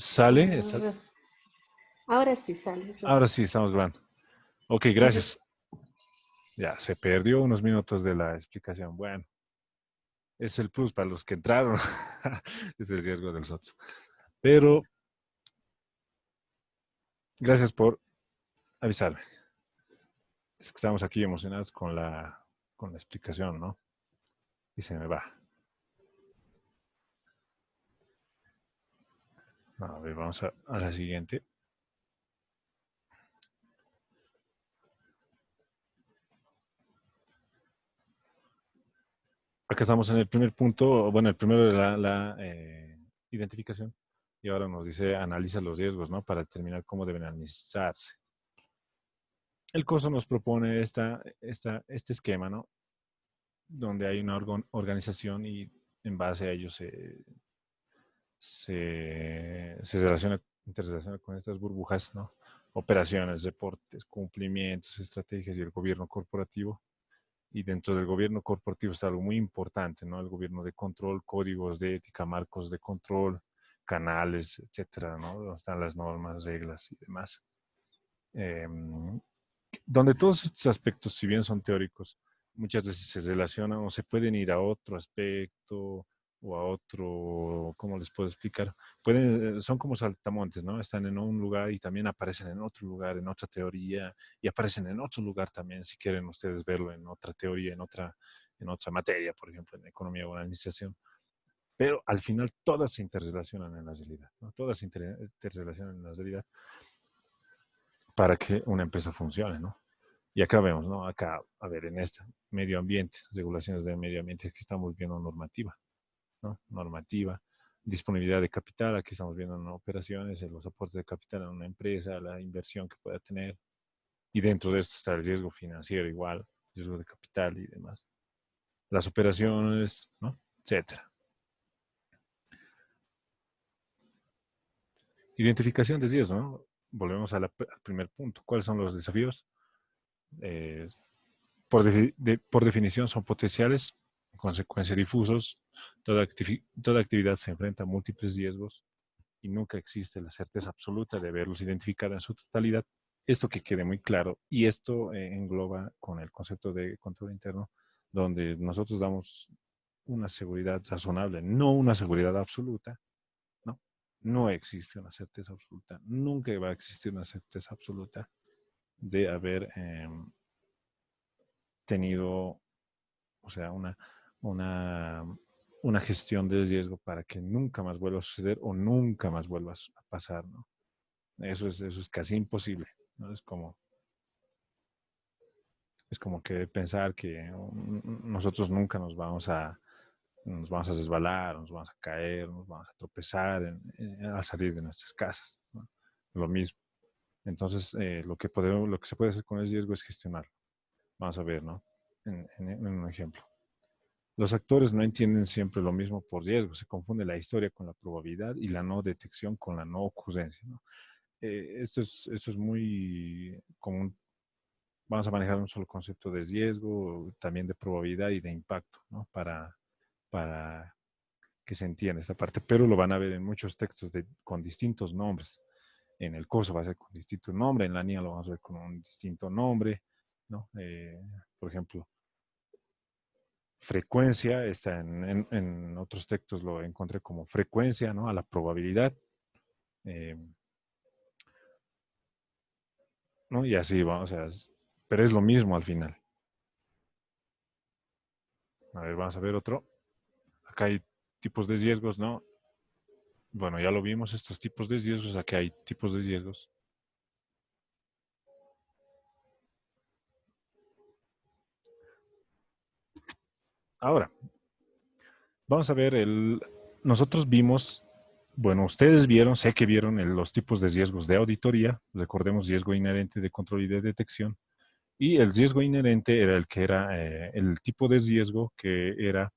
¿Sale? Res- Ahora sí sale. Ahora sí, estamos grabando. Ok, gracias. Ya, se perdió unos minutos de la explicación. Bueno, es el plus para los que entraron. Es el riesgo del SOTS. Pero gracias por avisarme. Es que estamos aquí emocionados con la explicación, ¿no? Y se me va. A ver, vamos a la siguiente. Acá estamos en el primer punto, bueno, el primero de la identificación. Y ahora nos dice analiza los riesgos, ¿no? Para determinar cómo deben administrarse. El COSO nos propone este esquema, ¿no? Donde hay una organización y en base a ello se relaciona, interrelaciona con estas burbujas, ¿no? Operaciones, reportes, cumplimientos, estrategias y el gobierno corporativo. Y dentro del gobierno corporativo está algo muy importante, ¿no? El gobierno de control, códigos de ética, marcos de control, canales, etcétera, ¿no? Donde están las normas, reglas y demás. Eh, donde todos estos aspectos, si bien son teóricos, muchas veces se relacionan o se pueden ir a otro aspecto o a otro, ¿cómo les puedo explicar? Son como saltamontes, ¿no? Están en un lugar y también aparecen en otro lugar, en otra teoría, y aparecen en otro lugar también, si quieren ustedes verlo en otra teoría, en otra materia, por ejemplo, en economía o en administración. Pero al final todas se interrelacionan en la realidad, ¿no? Todas se interrelacionan en la realidad para que una empresa funcione, ¿no? Y acá vemos, ¿no? Acá, a ver, en este medio ambiente, regulaciones de medio ambiente, aquí estamos viendo normativa, ¿no? Normativa, disponibilidad de capital, aquí estamos viendo, ¿no? Operaciones, los aportes de capital a una empresa, la inversión que pueda tener, y dentro de esto está el riesgo financiero igual, riesgo de capital y demás. Las operaciones, ¿no? Etcétera. Identificación de riesgos, ¿no? Volvemos al primer punto. ¿Cuáles son los desafíos? Eh, por definición son potenciales, en consecuencia difusos. Toda actividad se enfrenta a múltiples riesgos y nunca existe la certeza absoluta de haberlos identificado en su totalidad. Esto que quede muy claro, y esto engloba con el concepto de control interno, donde nosotros damos una seguridad razonable, no una seguridad absoluta, ¿no? No existe una certeza absoluta, nunca va a existir una certeza absoluta de haber tenido, o sea, una, una gestión de riesgo para que nunca más vuelva a suceder o nunca más vuelva a pasar, ¿no? Eso es casi imposible, ¿no? Es como que pensar que nosotros nunca nos vamos a resbalar, nos vamos a caer, nos vamos a tropezar al salir de nuestras casas, ¿no? Lo mismo. Entonces, lo que se puede hacer con el riesgo es gestionarlo. Vamos a ver, ¿no? En un ejemplo. Los actores no entienden siempre lo mismo por riesgo, se confunde la historia con la probabilidad y la no detección con la no ocurrencia, ¿no? Esto es muy común. Vamos a manejar un solo concepto de riesgo, también de probabilidad y de impacto, ¿no? Para que se entienda esta parte, pero lo van a ver en muchos textos con distintos nombres. En el curso va a ser con distinto nombre, en la NIA lo vamos a ver con un distinto nombre, ¿no? Por ejemplo, frecuencia, está en otros textos lo encontré como frecuencia, ¿no? A la probabilidad, eh, ¿no? Y así va, o sea, pero es lo mismo al final. A ver, vamos a ver otro. Acá hay tipos de riesgos, ¿no? Bueno, ya lo vimos, estos tipos de riesgos, aquí hay tipos de riesgos. Ahora, vamos a ver, nosotros vimos, bueno, ustedes vieron, sé que vieron los tipos de riesgos de auditoría, recordemos riesgo inherente de control y de detección, y el riesgo inherente era el que era el tipo de riesgo que era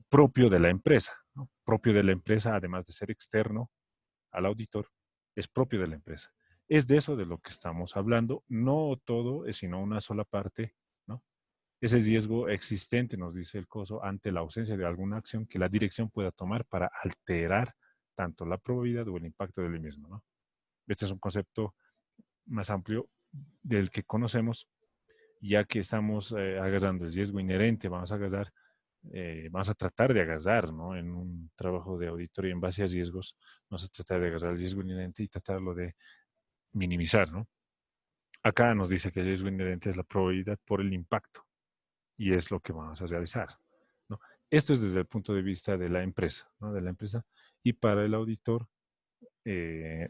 propio de la empresa, ¿no? Propio de la empresa, además de ser externo al auditor, es propio de la empresa. Es de eso de lo que estamos hablando, no todo, sino una sola parte, ¿no? Ese riesgo existente, nos dice el COSO, ante la ausencia de alguna acción que la dirección pueda tomar para alterar tanto la probabilidad o el impacto del mismo, ¿no? Este es un concepto más amplio del que conocemos, ya que estamos agarrando el riesgo inherente, vamos a tratar de agarrar, ¿no? En un trabajo de auditoría en base a riesgos, vamos a tratar de agarrar el riesgo inherente y tratarlo de minimizar, ¿no? Acá nos dice que el riesgo inherente es la probabilidad por el impacto y es lo que vamos a realizar, ¿no? Esto es desde el punto de vista de la empresa, ¿no? De la empresa. Y para el auditor, eh,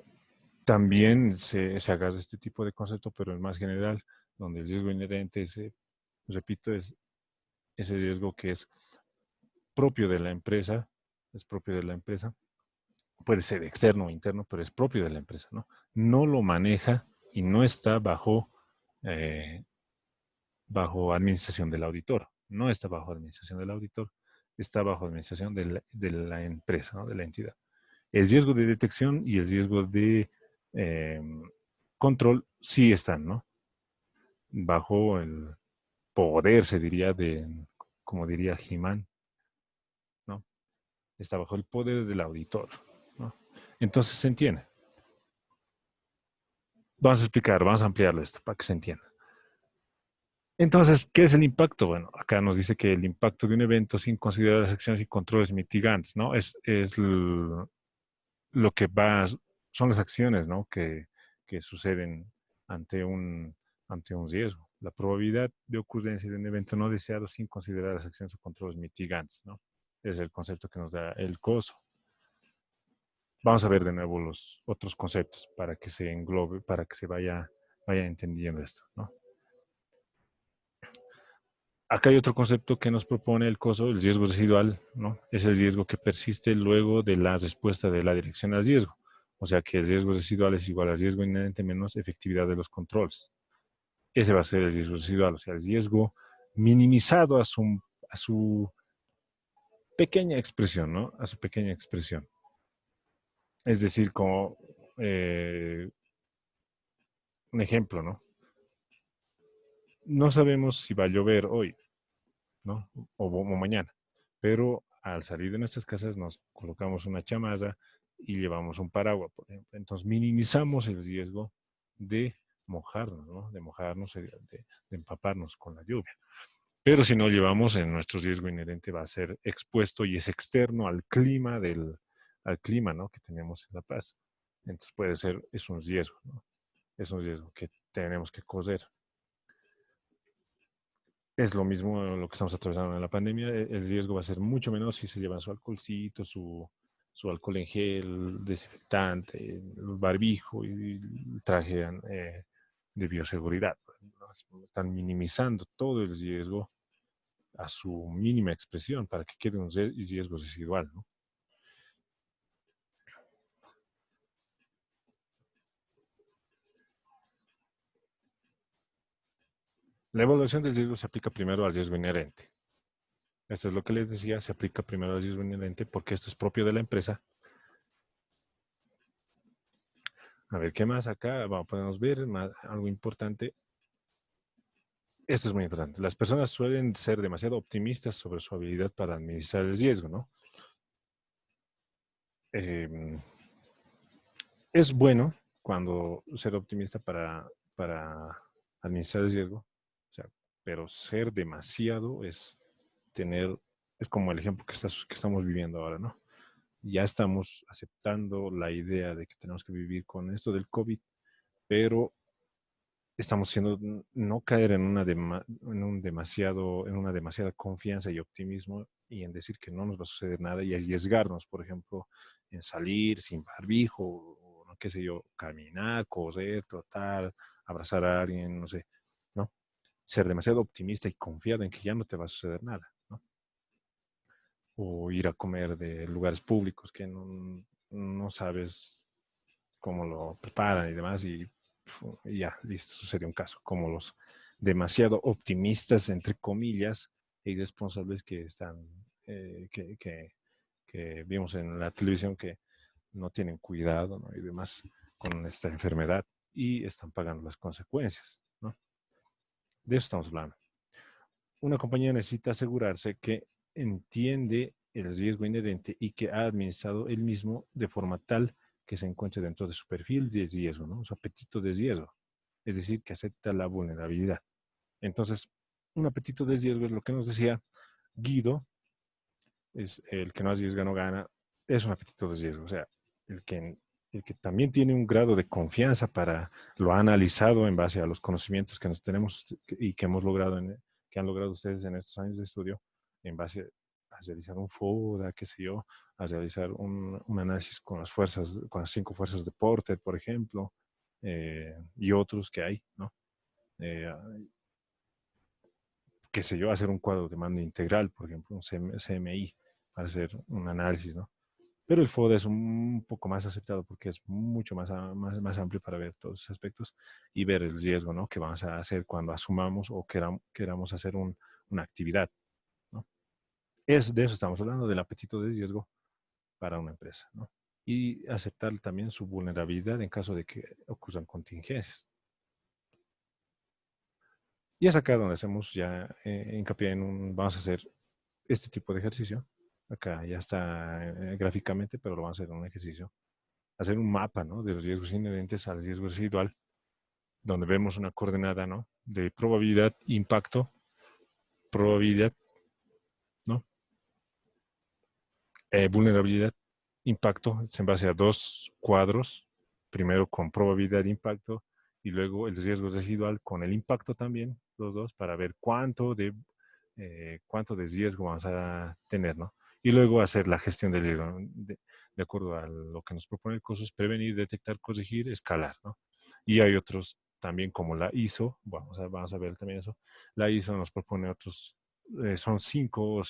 también se agarra este tipo de concepto, pero en más general, donde el riesgo inherente, repito, es ese riesgo que es propio de la empresa, es propio de la empresa, puede ser externo o interno, pero es propio de la empresa, ¿no? No lo maneja y no está eh, bajo administración del auditor, no está bajo administración del auditor, está bajo administración de la empresa, ¿no? De la entidad. El riesgo de detección y el riesgo de eh, control sí están, ¿no? Bajo el poder, se diría, como diría He-Man, ¿no? Está bajo el poder del auditor, ¿no? Entonces se entiende. Vamos a explicar, vamos a ampliarlo esto para que se entienda. Entonces, ¿qué es el impacto? Bueno, acá nos dice que el impacto de un evento sin considerar las acciones y controles mitigantes, ¿no? Es lo que va, son las acciones, ¿no? Que suceden ante ante un riesgo. La probabilidad de ocurrencia de un evento no deseado sin considerar las acciones o controles mitigantes, ¿no? Es el concepto que nos da el COSO. Vamos a ver de nuevo los otros conceptos para que se englobe, para que se vaya entendiendo esto, ¿no? Acá hay otro concepto que nos propone el COSO, el riesgo residual, ¿no? Es el riesgo que persiste luego de la respuesta de la dirección al riesgo. O sea que el riesgo residual es igual al riesgo inherente menos efectividad de los controles. Ese va a ser el riesgo residual, o sea, el riesgo minimizado a su pequeña expresión, ¿no? A su pequeña expresión. Es decir, como un ejemplo, ¿no? No sabemos si va a llover hoy, ¿no? O mañana. Pero al salir de nuestras casas nos colocamos una chamarra y llevamos un paraguas, por ejemplo. Entonces minimizamos el riesgo de mojarnos, ¿no? De mojarnos, de empaparnos con la lluvia. Pero si no llevamos, en nuestro riesgo inherente va a ser expuesto y es externo al clima, ¿no? Que tenemos en La Paz. Entonces puede ser, es un riesgo, ¿no? Es un riesgo que tenemos que correr. Es lo mismo lo que estamos atravesando en la pandemia. El riesgo va a ser mucho menor si se llevan su alcoholcito, su alcohol en gel, desinfectante, el barbijo y el traje de bioseguridad. Están minimizando todo el riesgo a su mínima expresión para que quede un riesgo residual, ¿no? La evaluación del riesgo se aplica primero al riesgo inherente. Esto es lo que les decía, se aplica primero al riesgo inherente porque esto es propio de la empresa. A ver, ¿qué más acá? Vamos, podemos ver algo importante. Esto es muy importante. Las personas suelen ser demasiado optimistas sobre su habilidad para administrar el riesgo, ¿no? Eh, es bueno cuando ser optimista para administrar el riesgo, o sea, pero ser demasiado es como el ejemplo que estamos viviendo ahora, ¿no? Ya estamos aceptando la idea de que tenemos que vivir con esto del COVID, pero estamos siendo no caer en en una demasiada confianza y optimismo y en decir que no nos va a suceder nada y arriesgarnos, por ejemplo, en salir sin barbijo, o no qué sé yo, caminar, correr, trotar, abrazar a alguien, no sé, ¿no? Ser demasiado optimista y confiado en que ya no te va a suceder nada, ¿no? O ir a comer de lugares públicos que no sabes cómo lo preparan y demás, y ya, listo, sucedió un caso, como los demasiado optimistas, entre comillas, e irresponsables que están, que vimos en la televisión que no tienen cuidado, ¿no? Y demás con esta enfermedad y están pagando las consecuencias, ¿no? De eso estamos hablando. Una compañía necesita asegurarse que entiende el riesgo inherente y que ha administrado él mismo de forma tal que se encuentre dentro de su perfil de riesgo, ¿no? Su apetito de riesgo. Es decir, que acepta la vulnerabilidad. Entonces, un apetito de riesgo es lo que nos decía Guido, es el que no arriesga no gana, es un apetito de riesgo. O sea, el que, el que también tiene un grado de confianza para, lo ha analizado en base a los conocimientos que nos tenemos y que hemos logrado, que han logrado ustedes en estos años de estudio, en base a realizar un FODA, qué sé yo, a realizar un análisis con las fuerzas, con las 5 fuerzas de Porter, por ejemplo, y otros que hay, ¿no? Eh, qué sé yo, hacer un cuadro de mando integral, por ejemplo, un CMI, para hacer un análisis, ¿no? Pero el FODA es un poco más aceptado porque es mucho más amplio para ver todos esos aspectos y ver el riesgo, ¿no? Que vamos a hacer cuando asumamos o queramos hacer una actividad, ¿no? De eso estamos hablando, del apetito de riesgo para una empresa, ¿no? Y aceptar también su vulnerabilidad en caso de que ocurran contingencias. Y es acá donde hacemos ya hincapié vamos a hacer este tipo de ejercicio. Acá ya está gráficamente, pero lo vamos a hacer en un ejercicio. Hacer un mapa, ¿no? De los riesgos inherentes al riesgo residual, donde vemos una coordenada, ¿no? De probabilidad, impacto, probabilidad, ¿no? Vulnerabilidad, impacto, es en base a 2 cuadros, primero con probabilidad de impacto y luego el riesgo residual con el impacto también, los dos, para ver cuánto de riesgo vamos a tener, ¿no? Y luego hacer la gestión del riesgo, ¿no? De acuerdo a lo que nos propone el curso, es prevenir, detectar, corregir, escalar, ¿no? Y hay otros también como la ISO, bueno, vamos a ver también eso. La ISO nos propone otros, son cinco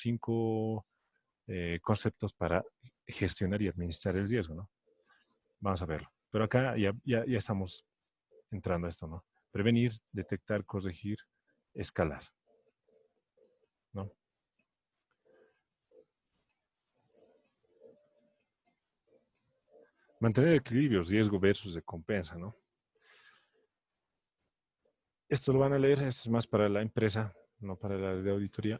conceptos para gestionar y administrar el riesgo, ¿no? Vamos a verlo. Pero acá ya estamos entrando a esto, ¿no? Prevenir, detectar, corregir, escalar, ¿no? Mantener equilibrio, riesgo versus recompensa, ¿no? Esto lo van a leer, esto es más para la empresa, no para la de auditoría.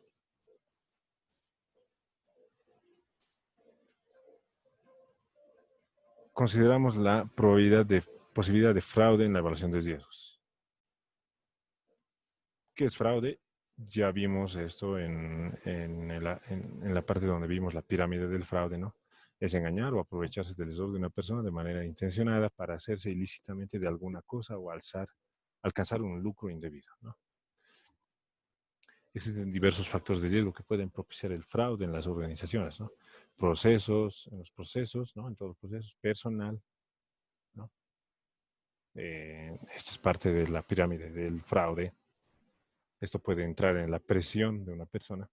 Consideramos la posibilidad de fraude en la evaluación de riesgos. ¿Qué es fraude? Ya vimos esto en la parte donde vimos la pirámide del fraude, ¿no? Es engañar o aprovecharse del error de una persona de manera intencionada para hacerse ilícitamente de alguna cosa o alcanzar un lucro indebido, ¿no? Existen diversos factores de riesgo que pueden propiciar el fraude en las organizaciones, ¿no? En los procesos, ¿no? En todos los procesos, personal, ¿no? Esto es parte de la pirámide del fraude. Esto puede entrar en la presión de una persona.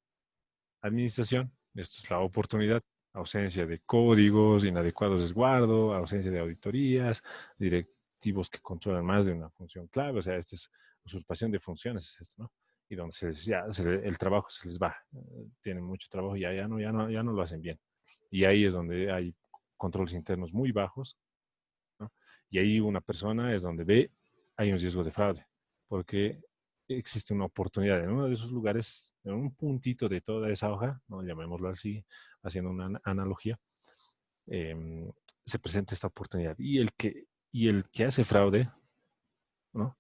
Administración, esto es la oportunidad, ausencia de códigos, inadecuados resguardo, ausencia de auditorías, directivos que controlan más de una función clave, o sea, esta es usurpación de funciones, es esto, ¿no? Y donde el trabajo se les va, tienen mucho trabajo y ya no lo hacen bien. Y ahí es donde hay controles internos muy bajos, ¿no? Y ahí una persona es donde ve, hay un riesgo de fraude, porque existe una oportunidad en uno de esos lugares, en un puntito de toda esa hoja, ¿no? Llamémoslo así, haciendo una analogía, eh, se presenta esta oportunidad. Y el que hace fraude, ¿no?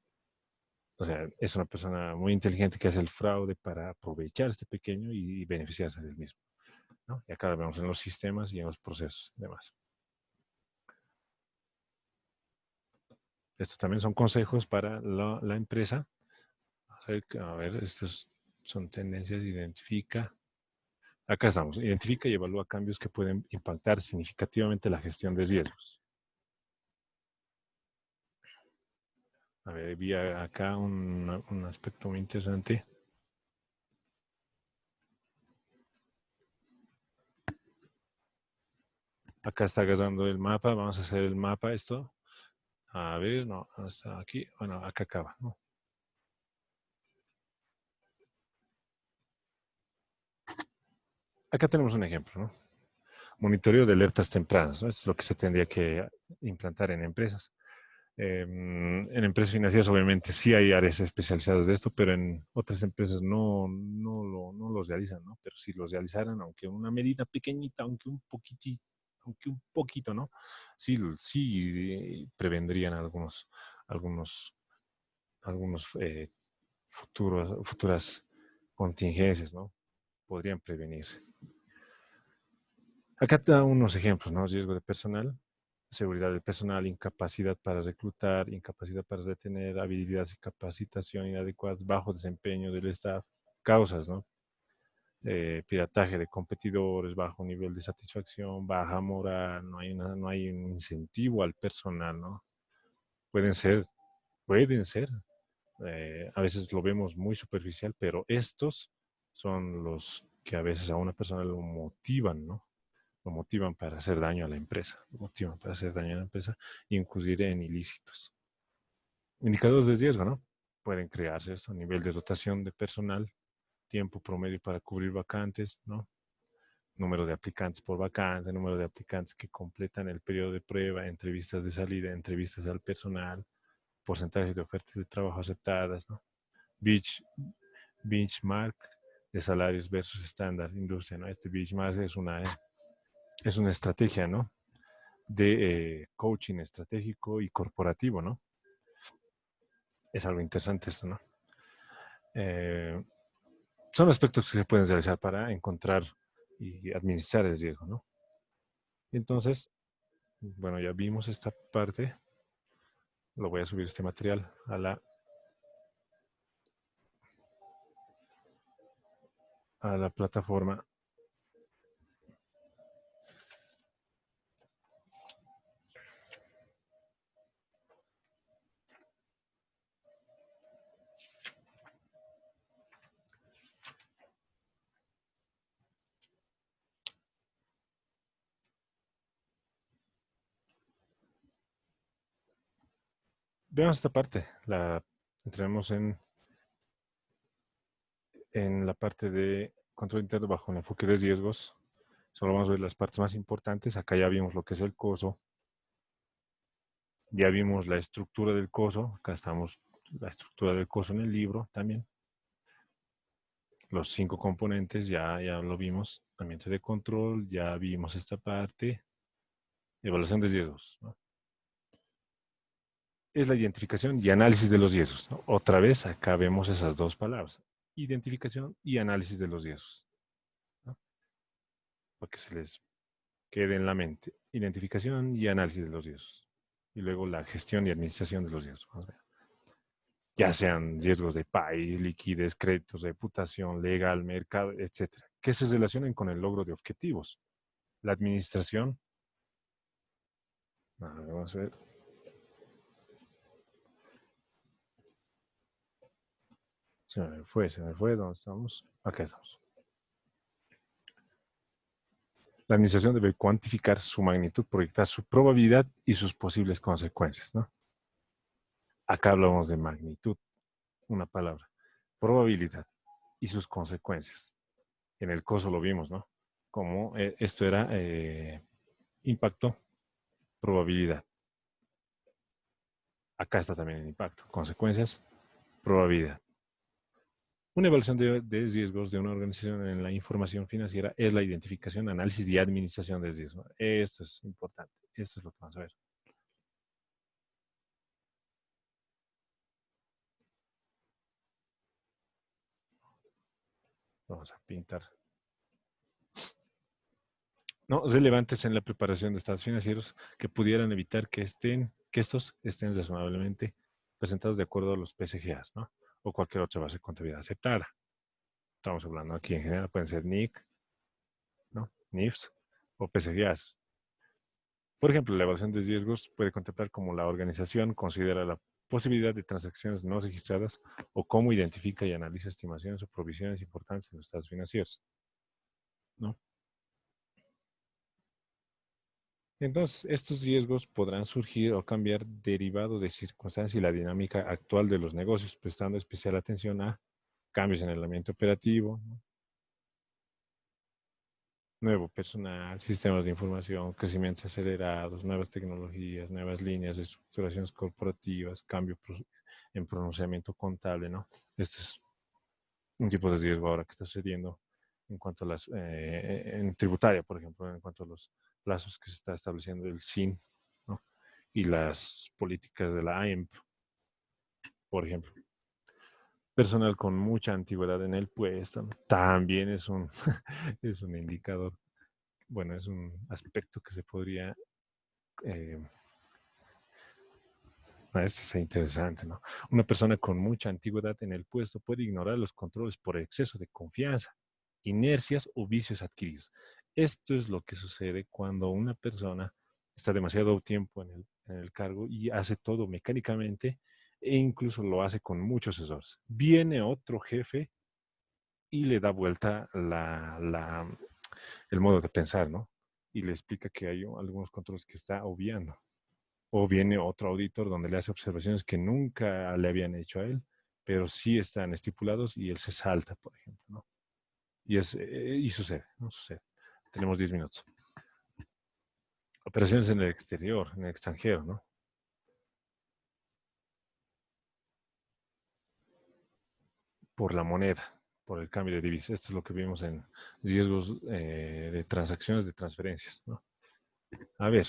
O sea, es una persona muy inteligente que hace el fraude para aprovechar este pequeño y beneficiarse del mismo, ¿no? Y acá lo vemos en los sistemas y en los procesos y demás. Estos también son consejos para la empresa. A ver, estos son tendencias, identifica. Acá estamos, identifica y evalúa cambios que pueden impactar significativamente la gestión de riesgos. A ver, vi acá un aspecto muy interesante. Acá está agarrando el mapa, vamos a hacer el mapa esto. A ver, no, está aquí, bueno, acá acaba, ¿no? Acá tenemos un ejemplo, ¿no? Monitoreo de alertas tempranas, ¿no? Esto es lo que se tendría que implantar en empresas. En empresas financieras obviamente sí hay áreas especializadas de esto, pero en otras empresas no lo realizan, ¿no? Pero si lo realizaran, aunque una medida pequeñita, aunque un poquito, ¿no? Sí prevendrían algunos, algunos futuras contingencias, ¿no? Podrían prevenirse. Acá te da unos ejemplos, ¿no? Riesgo de personal, seguridad del personal, incapacidad para reclutar, incapacidad para retener, habilidades y capacitación inadecuadas, bajo desempeño del staff, causas, ¿no? Pirataje de competidores, bajo nivel de satisfacción, baja moral, no hay un incentivo al personal, ¿no? Pueden ser, pueden ser, a veces lo vemos muy superficial, pero estos son los que a veces a una persona lo motivan, ¿no? Lo motivan para hacer daño a la empresa, lo motivan para hacer daño a la empresa e incurrir en ilícitos. Indicadores de riesgo, ¿no? Pueden crearse esto, nivel de dotación de personal, tiempo promedio para cubrir vacantes, ¿no? Número de aplicantes por vacante, número de aplicantes que completan el periodo de prueba, entrevistas de salida, entrevistas al personal, porcentajes de ofertas de trabajo aceptadas, ¿no? Bench, benchmark de salarios versus estándar industria, ¿no? Este benchmark es una estrategia, ¿no? De coaching estratégico y corporativo, ¿no? Es algo interesante esto, ¿no? Eh, Son aspectos que se pueden realizar para encontrar y administrar el riesgo, ¿no? Entonces, bueno, ya vimos esta parte. Lo voy a subir este material a la plataforma. Veamos esta parte. Entremos en la parte de control interno bajo el enfoque de riesgos. Solo vamos a ver las partes más importantes. Acá ya vimos lo que es el coso. Ya vimos la estructura del coso. Acá estamos la estructura del coso en el libro también. Los 5 componentes ya lo vimos. Ambiente de control, ya vimos esta parte. Evaluación de riesgos, ¿no? Es la identificación y análisis de los riesgos, ¿no? Otra vez acá vemos esas dos palabras. Identificación y análisis de los riesgos, ¿no? Para que se les quede en la mente. Identificación y análisis de los riesgos. Y luego la gestión y administración de los riesgos. Vamos a ver. Ya sean riesgos de país, liquidez, créditos, reputación, legal, mercado, etcétera, que se relacionen con el logro de objetivos. La administración, vamos a ver, se me fue, ¿dónde estamos? Acá estamos. La administración debe cuantificar su magnitud, proyectar su probabilidad y sus posibles consecuencias, ¿no? Acá hablamos de magnitud, una palabra, probabilidad y sus consecuencias. En el coso lo vimos, ¿no? Como esto era impacto, probabilidad. Acá está también el impacto, consecuencias, probabilidad. Una evaluación de riesgos de una organización en la información financiera es la identificación, análisis y administración de riesgos. Esto es importante. Esto es lo que vamos a ver. Vamos a pintar. No, relevantes en la preparación de estados financieros que pudieran evitar que estos estén razonablemente presentados de acuerdo a los PSGAs, ¿no? O cualquier otra base de contabilidad aceptada. Estamos hablando aquí en general, pueden ser NIC, ¿no? NIFs o PSGAs. Por ejemplo, la evaluación de riesgos puede contemplar cómo la organización considera la posibilidad de transacciones no registradas o cómo identifica y analiza estimaciones o provisiones importantes en los estados financieros, ¿no? Entonces, estos riesgos podrán surgir o cambiar derivado de circunstancias y la dinámica actual de los negocios, prestando especial atención a cambios en el ambiente operativo, ¿no? nuevo personal, sistemas de información, crecimientos acelerados, nuevas tecnologías, nuevas líneas de estructuraciones corporativas, en pronunciamiento contable, ¿no? Este es un tipo de riesgo ahora que está sucediendo en cuanto a en tributaria, por ejemplo, en cuanto a los plazos que se está estableciendo el SIN, ¿no? Y las políticas de la AEMP, por ejemplo. Personal con mucha antigüedad en el puesto, ¿no? También es es un indicador, bueno, es un aspecto que se podría, eh, esto es interesante, ¿no? Una persona con mucha antigüedad en el puesto puede ignorar los controles por exceso de confianza, inercias o vicios adquiridos. Esto es lo que sucede cuando una persona está demasiado tiempo en el cargo y hace todo mecánicamente e incluso lo hace con muchos errores. Viene otro jefe y le da vuelta el modo de pensar, ¿no? Y le explica que hay algunos controles que está obviando. O viene otro auditor donde le hace observaciones que nunca le habían hecho a él, pero sí están estipulados y él se salta, por ejemplo, ¿no? Y sucede, ¿no? Sucede. Tenemos 10 minutos. Operaciones en el exterior, en el extranjero, ¿no? Por la moneda, por el cambio de divisas. Esto es lo que vimos en riesgos de transacciones, de transferencias, ¿no? A ver,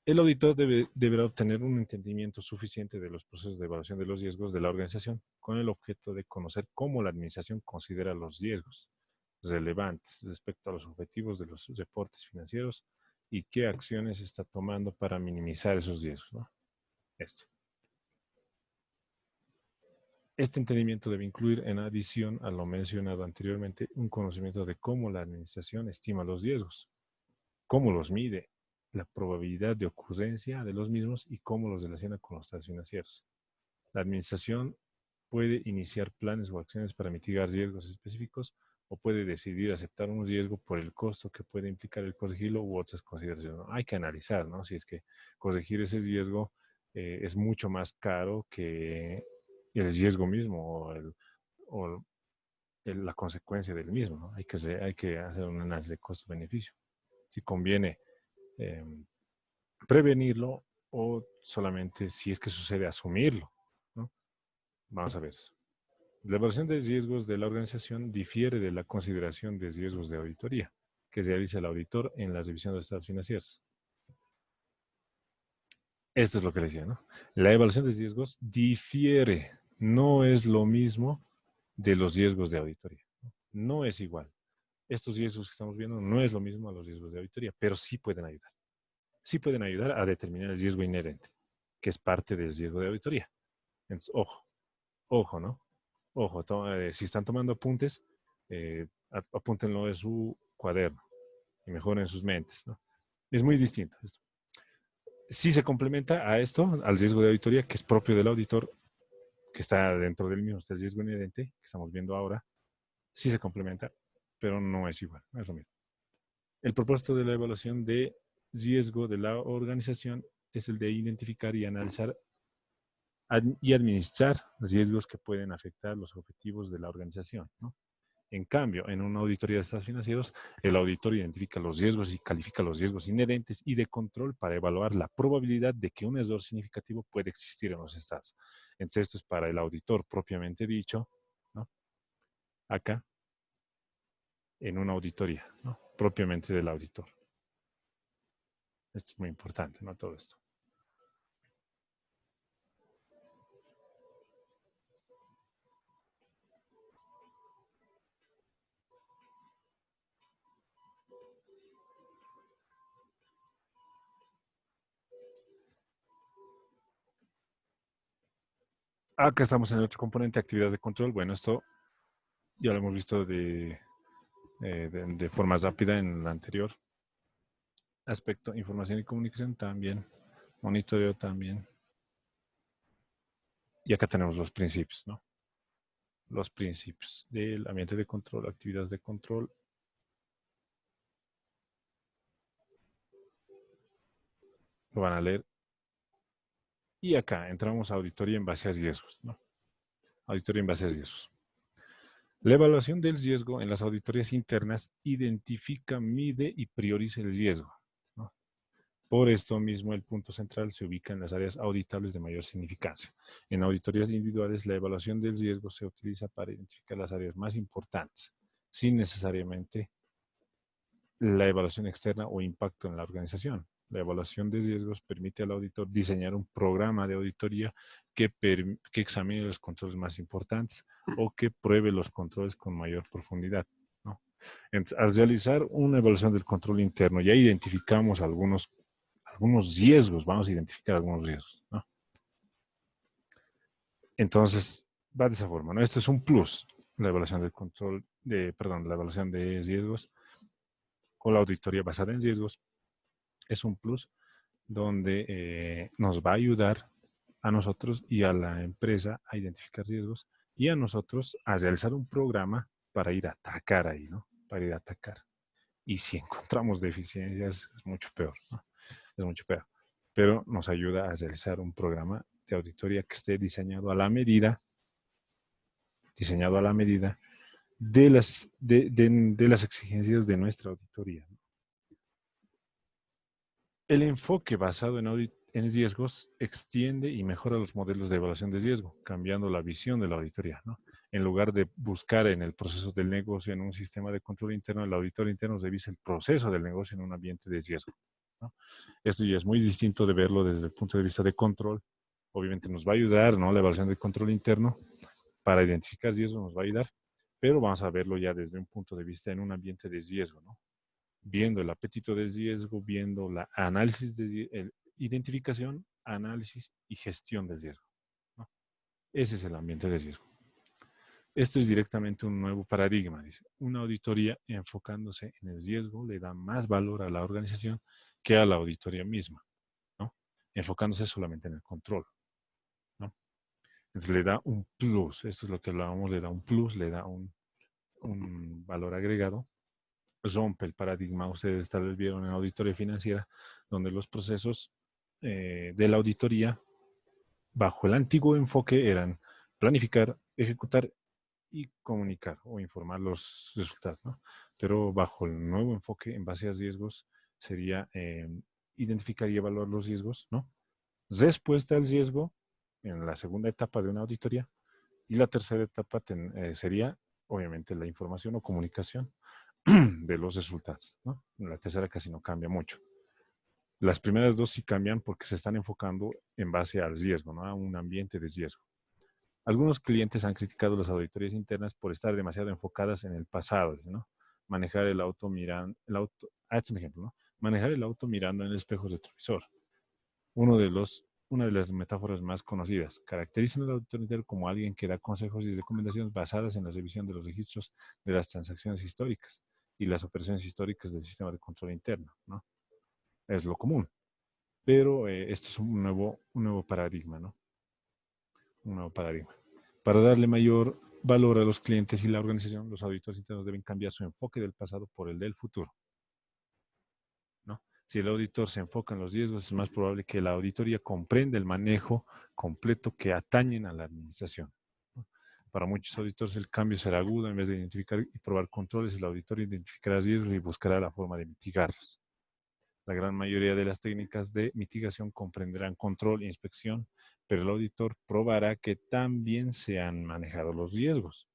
el auditor deberá obtener un entendimiento suficiente de los procesos de evaluación de los riesgos de la organización con el objeto de conocer cómo la administración considera los riesgos relevantes respecto a los objetivos de los reportes financieros y qué acciones está tomando para minimizar esos riesgos, ¿no? Esto. Este entendimiento debe incluir, en adición a lo mencionado anteriormente, un conocimiento de cómo la administración estima los riesgos, cómo los mide, la probabilidad de ocurrencia de los mismos y cómo los relaciona con los estados financieros. La administración puede iniciar planes o acciones para mitigar riesgos específicos o puede decidir aceptar un riesgo por el costo que puede implicar el corregirlo u otras consideraciones, ¿no? Hay que analizar, ¿no? Si es que corregir ese riesgo es mucho más caro que el riesgo mismo o la consecuencia del mismo, ¿no? Hay que hacer un análisis de costo-beneficio. Si conviene eh, prevenirlo o solamente si es que sucede asumirlo, ¿no? Vamos a ver eso. La evaluación de riesgos de la organización difiere de la consideración de riesgos de auditoría que realiza el auditor en la revisión de estados financieros. Esto es lo que le decía, ¿no? La evaluación de riesgos difiere, no es lo mismo de los riesgos de auditoría. No es igual. Estos riesgos que estamos viendo no es lo mismo a los riesgos de auditoría, pero sí pueden ayudar. Sí pueden ayudar a determinar el riesgo inherente, que es parte del riesgo de auditoría. Entonces, ojo, ¿no? Ojo, si están tomando apuntes, apúntenlo en su cuaderno y mejoren sus mentes, ¿no? Es muy distinto esto. Sí se complementa a esto, al riesgo de auditoría, que es propio del auditor, que está dentro del mismo, este riesgo inherente que estamos viendo ahora, sí se complementa, pero no es igual, no es lo mismo. El propósito de la evaluación de riesgo de la organización es el de identificar y analizar y administrar riesgos que pueden afectar los objetivos de la organización, ¿no? En cambio, en una auditoría de estados financieros, el auditor identifica los riesgos y califica los riesgos inherentes y de control para evaluar la probabilidad de que un error significativo puede existir en los estados. Entonces, esto es para el auditor propiamente dicho, ¿no? Acá, en una auditoría, ¿no? Propiamente del auditor. Esto es muy importante, ¿no? Todo esto. Acá estamos en el otro componente, actividad de control. Bueno, esto ya lo hemos visto de forma rápida en el anterior aspecto. Información y comunicación también. Monitoreo también. Y acá tenemos los principios, ¿no? Los principios del ambiente de control, actividades de control. Lo van a leer. Y acá entramos a auditoría en base a riesgos, ¿no? Auditoría en base a riesgos. La evaluación del riesgo en las auditorías internas identifica, mide y prioriza el riesgo, ¿no? Por esto mismo, el punto central se ubica en las áreas auditables de mayor significancia. En auditorías individuales, la evaluación del riesgo se utiliza para identificar las áreas más importantes, sin necesariamente la evaluación externa o impacto en la organización. La evaluación de riesgos permite al auditor diseñar un programa de auditoría que examine los controles más importantes o que pruebe los controles con mayor profundidad, ¿no? Entonces, al realizar una evaluación del control interno, ya identificamos algunos riesgos, vamos a identificar algunos riesgos, ¿no? Entonces, va de esa forma, ¿no? Esto es un plus, la evaluación del control, perdón, la evaluación de riesgos o la auditoría basada en riesgos es un plus donde nos va a ayudar a nosotros y a la empresa a identificar riesgos y a nosotros a realizar un programa para ir a atacar ahí, ¿no? Para ir a atacar. Y si encontramos deficiencias, es mucho peor, ¿no? Es mucho peor. Pero nos ayuda a realizar un programa de auditoría que esté diseñado a la medida de las exigencias de nuestra auditoría, ¿no? El enfoque basado en riesgos extiende y mejora los modelos de evaluación de riesgo, cambiando la visión de la auditoría, ¿no? En lugar de buscar en el proceso del negocio en un sistema de control interno, el auditor interno revisa el proceso del negocio en un ambiente de riesgo, ¿no? Esto ya es muy distinto de verlo desde el punto de vista de control. Obviamente nos va a ayudar, ¿no? La evaluación de control interno para identificar riesgos nos va a ayudar, pero vamos a verlo ya desde un punto de vista en un ambiente de riesgo, ¿no? Viendo el apetito de riesgo, viendo la análisis de identificación, análisis y gestión de riesgo, ¿no? Ese es el ambiente de riesgo. Esto es directamente un nuevo paradigma, dice. Una auditoría enfocándose en el riesgo le da más valor a la organización que a la auditoría misma, ¿no? Enfocándose solamente en el control, ¿no? Entonces le da un plus, esto es lo que hablábamos, le da un plus, le da un valor agregado, rompe el paradigma. Ustedes tal vez vieron en auditoría financiera, donde los procesos de la auditoría, bajo el antiguo enfoque, eran planificar, ejecutar y comunicar o informar los resultados, ¿no? Pero bajo el nuevo enfoque, en base a riesgos, sería identificar y evaluar los riesgos, ¿no? Respuesta al riesgo en la segunda etapa de una auditoría, y la tercera etapa sería, obviamente, la información o comunicación de los resultados, ¿no? La tercera casi no cambia mucho. Las primeras dos sí cambian porque se están enfocando en base al riesgo, ¿no? A un ambiente de riesgo. Algunos clientes han criticado las auditorías internas por estar demasiado enfocadas en el pasado, ¿no? Manejar el auto mirando, es un ejemplo, ¿no? Manejar el auto mirando en el espejo retrovisor. Una de las metáforas más conocidas. Caracterizan al auditor interno como alguien que da consejos y recomendaciones basadas en la revisión de los registros de las transacciones históricas y las operaciones históricas del sistema de control interno, ¿no? Es lo común. Pero esto es un nuevo paradigma, ¿no? Un nuevo paradigma. Para darle mayor valor a los clientes y la organización, los auditores internos deben cambiar su enfoque del pasado por el del futuro, ¿no? Si el auditor se enfoca en los riesgos, es más probable que la auditoría comprenda el manejo completo que atañen a la administración, ¿no? Para muchos auditores el cambio será agudo. En vez de identificar y probar controles, el auditor identificará riesgos y buscará la forma de mitigarlos. La gran mayoría de las técnicas de mitigación comprenderán control e inspección, pero el auditor probará que también se han manejado los riesgos,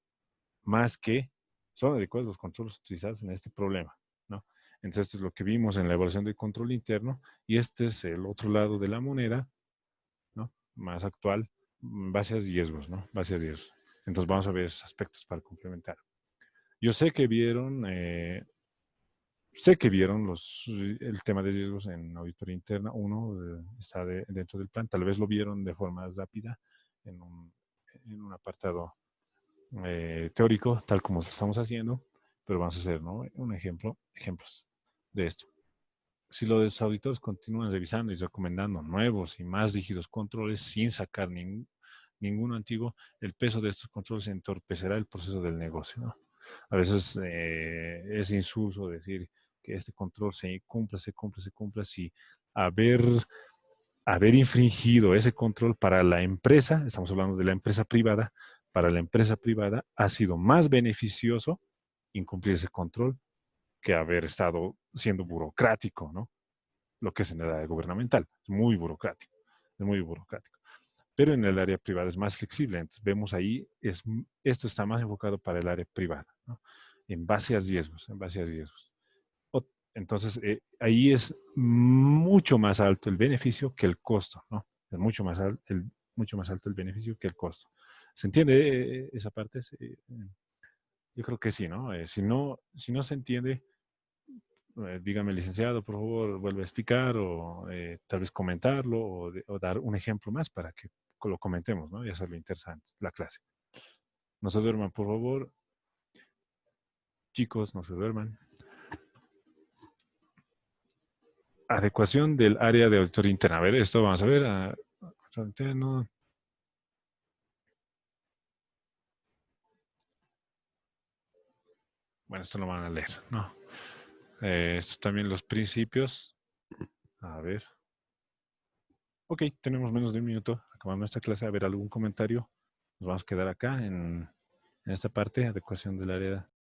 más que son adecuados los controles utilizados en este problema, ¿no? Entonces, esto es lo que vimos en la evaluación del control interno, y este es el otro lado de la moneda, ¿no? Más actual, base a riesgos, ¿no? Base a riesgos. Entonces, vamos a ver esos aspectos para complementar. Yo sé que vieron el tema de riesgos en auditoría interna. Uno está dentro del plan. Tal vez lo vieron de forma más rápida en un apartado teórico, tal como lo estamos haciendo, pero vamos a hacer, ¿no? Ejemplos de esto. Si los auditores continúan revisando y recomendando nuevos y más rígidos controles sin sacar ninguno antiguo, el peso de estos controles entorpecerá el proceso del negocio, ¿no? A veces es insulso decir que este control se cumpla, si haber, haber infringido ese control para la empresa, estamos hablando de la empresa privada, para la empresa privada ha sido más beneficioso incumplir ese control que haber estado siendo burocrático, ¿no? Lo que es en el área gubernamental. Es muy burocrático, es muy burocrático. Pero en el área privada es más flexible. Entonces vemos ahí, esto está más enfocado para el área privada, ¿no? En base a riesgos, en base a riesgos. Entonces, ahí es mucho más alto el beneficio que el costo, ¿no? Es mucho más alto el beneficio que el costo. ¿Se entiende esa parte? Yo creo que sí, ¿no? Si no se entiende, dígame, licenciado, por favor, vuelve a explicar o tal vez comentarlo o dar un ejemplo más para que lo comentemos, ¿no? Y hacerlo interesante, la clase. No se duerman, por favor. Chicos, no se duerman. Adecuación del área de auditoría interna. A ver, esto vamos a ver. Control interno. Bueno, esto lo van a leer, ¿no? Esto también los principios. A ver. Ok, tenemos menos de un minuto acabando esta clase. A ver, algún comentario. Nos vamos a quedar acá en esta parte, adecuación del área